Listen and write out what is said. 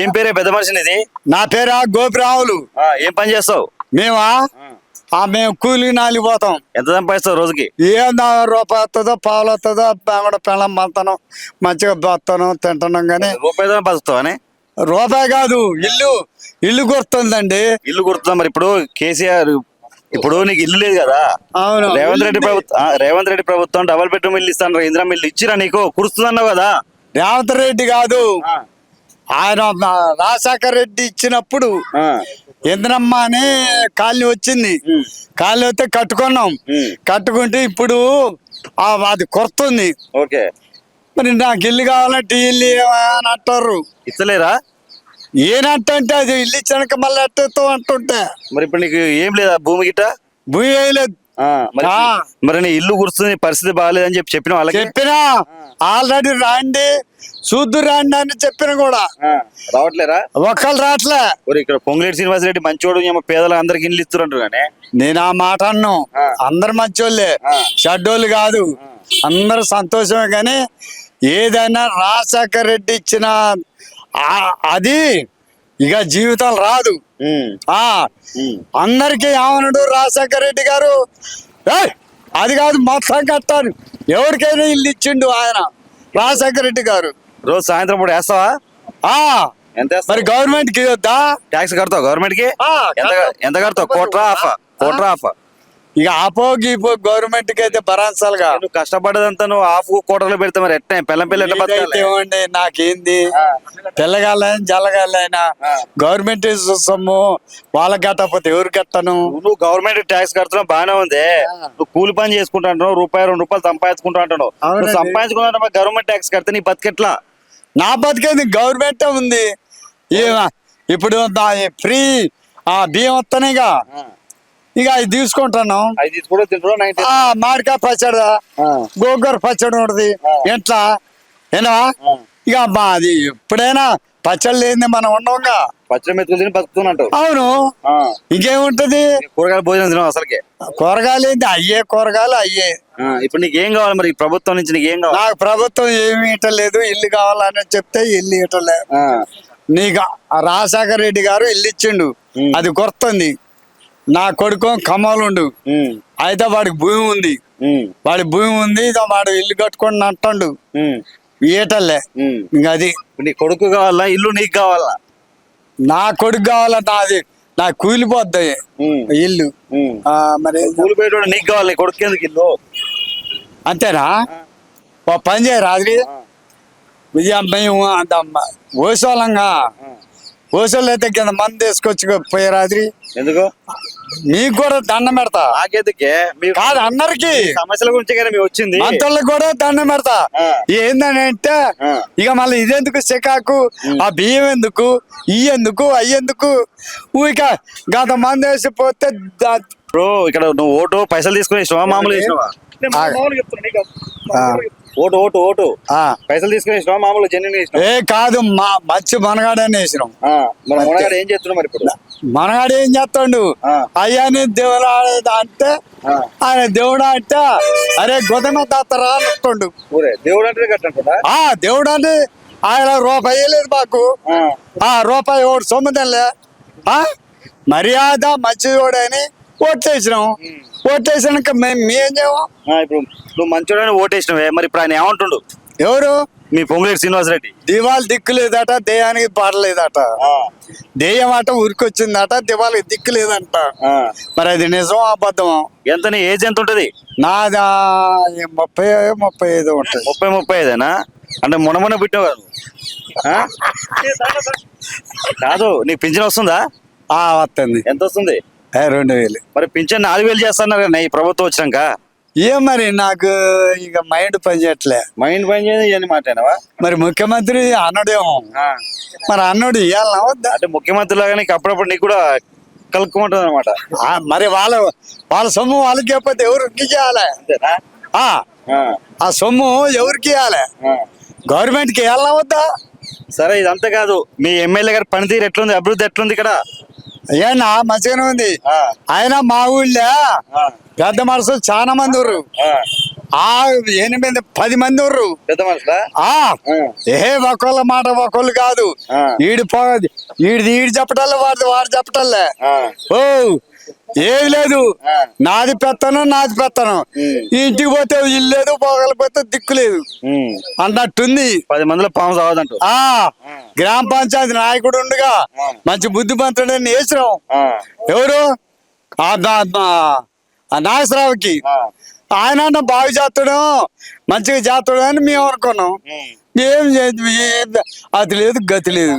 ఏం పేరే పెద్ద మనిషిని ఇది? నా పేరు గోపిరాములు. ఏం పని చేస్తావు? మేమా మేము కూలికి నాలిపోతాం. ఎంత సంపాదిస్తావు రోజుకి? ఏం రూపాయి వస్తుందో పాలు వస్తుందో కూడా పెళ్ళం పంతనం మంచిగా బతాను తింటున్నాం. కానీ రూపాయి బతుకుతావు అని? రూపాయి కాదు, ఇల్లు గుర్తుందండి. ఇల్లు గుర్తుందా? మరి ఇప్పుడు కేసీఆర్ ఇప్పుడు నీకు ఇల్లు లేదు కదా? అవును. రేవంత్ రెడ్డి ప్రభుత్వం డబుల్ బెడ్రూమ్ ఇల్లు ఇస్తాను, ఇందిరా ఇల్లు ఇచ్చిరా నీకు? కురుస్తుందన్నావు కదా? రేవంత్ రెడ్డి కాదు, ఆయన రాజశేఖర రెడ్డి ఇచ్చినప్పుడు ఇంద్రమ్మ అని కాలనీ వచ్చింది. కాలనీ వస్తే కట్టుకున్నాం. కట్టుకుంటే ఇప్పుడు అది కొడుతుంది. ఓకే, మరి నాకు ఇల్లు కావాలంటే ఇల్లు అని అంటారు. ఇస్తలేరా? ఏనంటే అది ఇల్లు ఇచ్చాక మళ్ళీ ఎట్టేతో అంటుంటే మరి ఇప్పుడు నీకు ఏం లేదా భూమి గిట్ట? భూమి వేయలేదు. మరి నీ ఇల్లు గుర్తుంది, పరిస్థితి బాగాలేదని చెప్పిన వాళ్ళకి చెప్పినా ఆల్రెడీ రాండి చూద్దు రాండి అని చెప్పిన కూడా రావట్లేరా? ఒక్కళ్ళు రావట్లే. ఇక్కడ పొంగులేటి శ్రీనివాసరెడ్డి మంచోడు, పేదలు అందరికి ఇల్లు ఇస్తున్నారు కానీ నేను ఆ మాట అన్నాను. అందరు మంచోళ్ళే, షడ్డోళ్ళు కాదు, అందరు సంతోషమే. కానీ ఏదైనా రాజశేఖర రెడ్డి ఇచ్చిన అది ఇక జీవితం రాదు. అందరికి ఏమన్నాడు రాజశేఖర రెడ్డి గారు, అది కాదు మొత్తం కట్టాను, ఎవరికైనా ఇల్లు ఇచ్చిండు ఆయన రాజశేఖర రెడ్డి గారు. రోజు సాయంత్రం పూట వేస్తావా? ఎంత మరి గవర్నమెంట్ కి వద్దా? ట్యాక్స్ కడతావు గవర్నమెంట్ కి? ఎంత కడతావు? కోట్రా ఆఫా? ఇక ఆపో గీపో గవర్నమెంట్ కి అయితే భరాంచాలుగా. నువ్వు కష్టపడ్డదంతా నువ్వు ఆఫ్ కోటలో పెడితే మరి ఎట్ట పిల్ల ఇవ్వండి. నాకేంది తెల్లగాలైనా జల్లగాలైనా గవర్నమెంట్ సొమ్ము వాళ్ళకి కట్టకపోతే ఎవరు కట్టను? నువ్వు గవర్నమెంట్ ట్యాక్స్ కడుతున్నావు బాగానే ఉంది. నువ్వు కూలి పని చేసుకుంటా అంటున్నావు, ₹2 సంపాదించుకుంటా అంటున్నావు. సంపాదించుకుంటా గవర్నమెంట్ ట్యాక్స్ కడితే నీ బతికెట్లా? నా బతికేది గవర్నమెంట్ ఉంది. ఇప్పుడు ఫ్రీ బియ్యం వస్తానేగా, ఇక అది తీసుకుంటున్నాం. మామిడికాయ పచ్చడి, గోంగూర పచ్చడి ఉంటుంది ఎట్లా ఏనా? ఇక అది ఎప్పుడైనా పచ్చడి లేని మనం ఉండవుగా. పచ్చడి మెతుకులు తిని బతుకుతున్నట్టు. అవును, ఇంకేముంటది? కూరగాయల భోజనం తినవు అసలుకే? కూరగాయలు ఏంటి? అయ్యే కూరగాయలు అయ్యే. ఇప్పుడు నీకు ఏం కావాలి మరి ప్రభుత్వం నుంచి? నీకు ఏం కావాలి? నాకు ప్రభుత్వం ఏమి ఇవ్వలేదు. ఇల్లు కావాలని చెప్తే ఇల్లు ఇవ్వలేదు. నీకు రాజశేఖర రెడ్డి గారు ఇల్లు ఇచ్చిండు, అది గుర్తుంది. నా కొడుకు కమ్మలుండు, అయితే వాడికి భూమి ఉంది. వాడు ఇల్లు కట్టుకొని అంటాడు, ఏటల్లే. ఇంకా అది నీ కొడుకు కావాలా ఇల్లు? నీకు కావాలా? నా కొడుకు కావాలా? నాది నాకు కూలిపోద్ది ఇల్లు. మరి కూలిపోయేటోడు నీకు కావాలి, నీ కొడుకు ఎందుకు ఇల్లు? అంతేనా? ఓ పని చేయరాదు, మేము అంత ఓసోలంగా ఓసోళ్ళు అయితే కింద మంది తీసుకొచ్చి పోయే రాత్రి. ఎందుకు? మీకు కూడా దండం పెడతా. నాకేందుకే? కాదు, అందరికి సమస్యల గురించి వచ్చింది. మంత్రులకు కూడా దండం పెడతా. ఏందని అంటే ఇక మళ్ళీ ఇదెందుకు చికాకు, ఆ బియ్యం ఎందుకు, ఇయ్యేందుకు, అయ్యేందుకు ఊరిక గత మంది వేసిపోతే. ఇక్కడ నువ్వు ఓటు పైసలు తీసుకుని ఇష్టమా మామూలు ఇష్టమా? ఓటు పైసలు తీసుకుని ఇష్టమా మామూలు జెన్యున్ ఇష్టం? కాదు, మంచి మనగాడని వేసినాం. మనగాడు ఏం చేస్తున్నావు మరి ఇప్పుడు? మనగాడు ఏం చేస్తాడు? అయ్యాని దేవుడు అంటే ఆయన దేవుడు అంటే అరే గొదమ తాతరా అంటుండు. దేవుడు అంటే దేవుడు అంటే ఆయన రూపాయి లేదు మాకు. రూపాయి ఓటు సొమ్ముదలే మర్యాద మంచిదోడని ఓట్లేసినాం. ఓట్లేసాక మేము ఏం చేయము. ఇప్పుడు నువ్వు మంచోడని ఓటేసినవే, మరి ఇప్పుడు ఆయన ఏమంటుండు? ఎవరు? మీ పొంగులేటి శ్రీనివాసరెడ్డి. దివాళి దిక్కు లేదట, దేయానికి పాడలేదట. దెయ్యం అట ఉరికొచ్చిందట, దివాళికి దిక్కు లేదంట. మరి అది నిజం అబద్ధం? ఎంత నీ ఏజ్ ఎంత ఉంటది? నాదా 30-35 ఉంటది. 30-35 అంటే మొన్న పుట్టినావు కాదు? కాదు, నీకు పింఛన్ వస్తుందా? వస్తుంది. ఎంత వస్తుంది? 2000. మరి పింఛన్ 4000 చేస్తున్నారు కదా ఈ ప్రభుత్వం వచ్చినాక. ఏం మరి నాకు ఇక మైండ్ పని చేయట్లే. మైండ్ పని చేయని మాట్లాడినావా? మరి ముఖ్యమంత్రి అన్నాడేమో, మరి అన్నాడు ఇవ్వాలన్నా వద్దా? అంటే ముఖ్యమంత్రి లాగా నీకు అప్పుడప్పుడు నీకు కూడా కలుపుకుంటుంది అనమాట. మరి వాళ్ళ సొమ్ము వాళ్ళకి చెప్పతే ఎవరికి చేయాలి? ఆ సొమ్ము ఎవరికి ఇవ్వాలి? గవర్నమెంట్ కి ఇవ్వాలన్నా వద్దా? సరే, ఇదంతా కాదు, మీ ఎమ్మెల్యే గారి పనితీరు ఎట్లుంది, అభివృద్ధి ఎట్లుంది ఇక్కడ? ఏనా మంచిగానే ఉంది. ఆయన మా ఊళ్ళో పెద్ద మనుషులు చాలా మంది ఉన్నారు. ఆ 8-10 మంది ఉర్రు. పెద్ద మనుషులా ఏ ఒకళ్ళ మాట ఒకళ్ళు కాదు. ఈడు చెప్పటల్లే వాడు చెప్పటల్లే. ఓ ఏది లేదు, నాది పెత్తనం ఇంటికి పోతే ఇల్లు లేదు, పోగలిపోతే దిక్కు లేదు అన్నట్టుంది. 10 మందిలో పాము సావదంటూ. గ్రామ పంచాయతీ నాయకుడు ఉండగా మంచి బుద్ధిమంతుడని వేసినాం. ఎవరు ఆ నాగేశ్వరరావుకి. ఆయన బాగు చేస్తాడు, మంచిగా చేస్తాడు అని మేము అనుకున్నాం. ఏం అది లేదు, గతి లేదు.